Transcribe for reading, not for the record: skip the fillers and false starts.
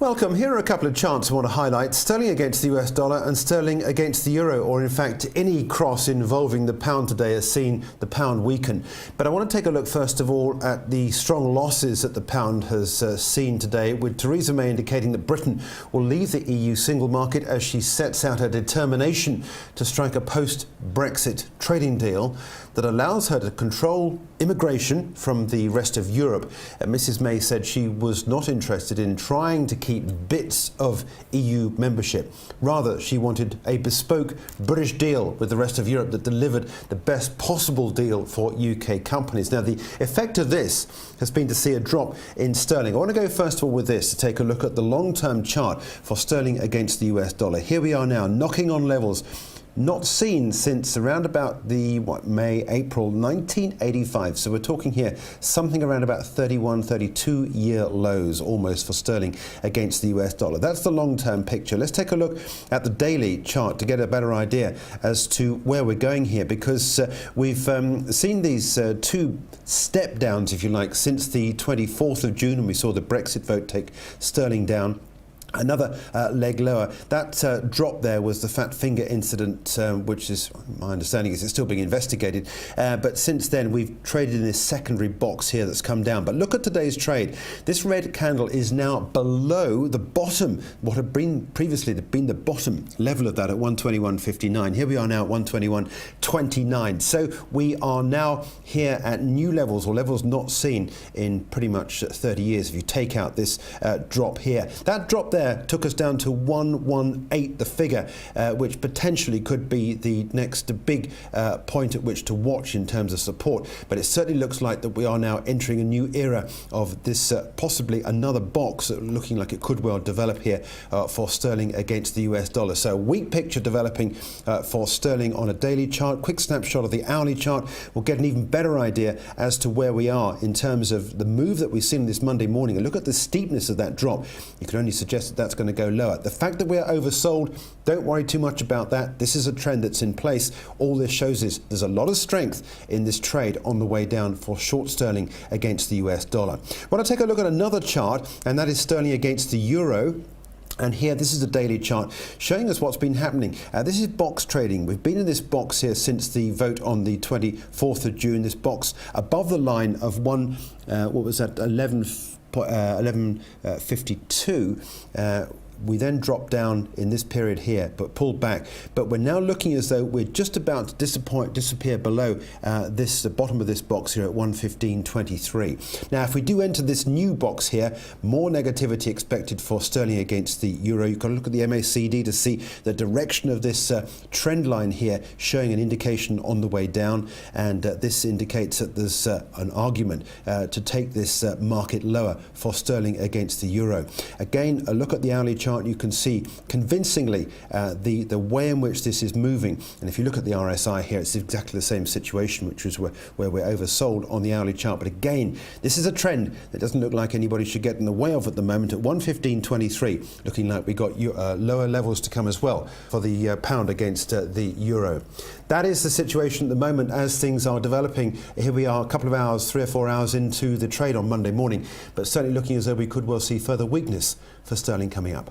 Welcome. Here are a couple of charts I want to highlight. Sterling against the US dollar and sterling against the euro, or in fact any cross involving the pound today has seen the pound weaken. But I want to take a look first of all at the strong losses that the pound has seen today, with Theresa May indicating that Britain will leave the EU single market as she sets out her determination to strike a post-Brexit trading deal that allows her to control immigration from the rest of Europe. Mrs May said she was not interested in trying to keep bits of EU membership. Rather, she wanted a bespoke British deal with the rest of Europe that delivered the best possible deal for UK companies. Now, the effect of this has been to see a drop in sterling. I want to go first of all with this to take a look at the long-term chart for sterling against the US dollar. Here we are now, knocking on levels not seen since around about the May, April 1985. So we're talking here something around about 31, 32-year lows almost for sterling against the US dollar. That's the long-term picture. Let's take a look at the daily chart to get a better idea as to where we're going here, because we've seen these two step downs, if you like, since the 24th of June, when we saw the Brexit vote take sterling down. Another leg lower. That drop there was the fat finger incident, which is, my understanding is it's still being investigated. But since then, we've traded in this secondary box here that's come down. But look at today's trade. This red candle is now below the bottom, what had been previously been the bottom level of that at 121.59. Here we are now at 121.29. So we are now here at new levels, or levels not seen in pretty much 30 years if you take out this drop here. That drop there took us down to 118, the figure, which potentially could be the next big point at which to watch in terms of support. But it certainly looks like that we are now entering a new era of this possibly another box looking like it could well develop here for sterling against the US dollar. So a weak picture developing for sterling on a daily chart. Quick snapshot of the hourly chart will get an even better idea as to where we are in terms of the move that we've seen this Monday morning. And look at the steepness of that drop. You can only suggest that's going to go lower. The fact that we're oversold, don't worry too much about that. This is a trend that's in place. All this shows is there's a lot of strength in this trade on the way down for short sterling against the US dollar. I want to take a look at another chart, and that is sterling against the euro. And here, this is a daily chart showing us what's been happening. This is box trading. We've been in this box here since the vote on the 24th of June. This box above the line of 11.52. We then dropped down in this period here, but pulled back. But we're now looking as though we're just about to disappear below the bottom of this box here at 115.23. Now, if we do enter this new box here, more negativity expected for sterling against the euro. You've got to look at the MACD to see the direction of this trend line here, showing an indication on the way down. And this indicates that there's an argument to take this market lower for sterling against the euro. Again, a look at the hourly chart. You can see convincingly the way in which this is moving. And if you look at the RSI here, it's exactly the same situation, which is where we're oversold on the hourly chart. But again, this is a trend that doesn't look like anybody should get in the way of at the moment at 115.23, looking like we got lower levels to come as well for the pound against the euro. That is the situation at the moment as things are developing. Here we are a couple of hours, 3 or 4 hours into the trade on Monday morning, but certainly looking as though we could well see further weakness for sterling coming up.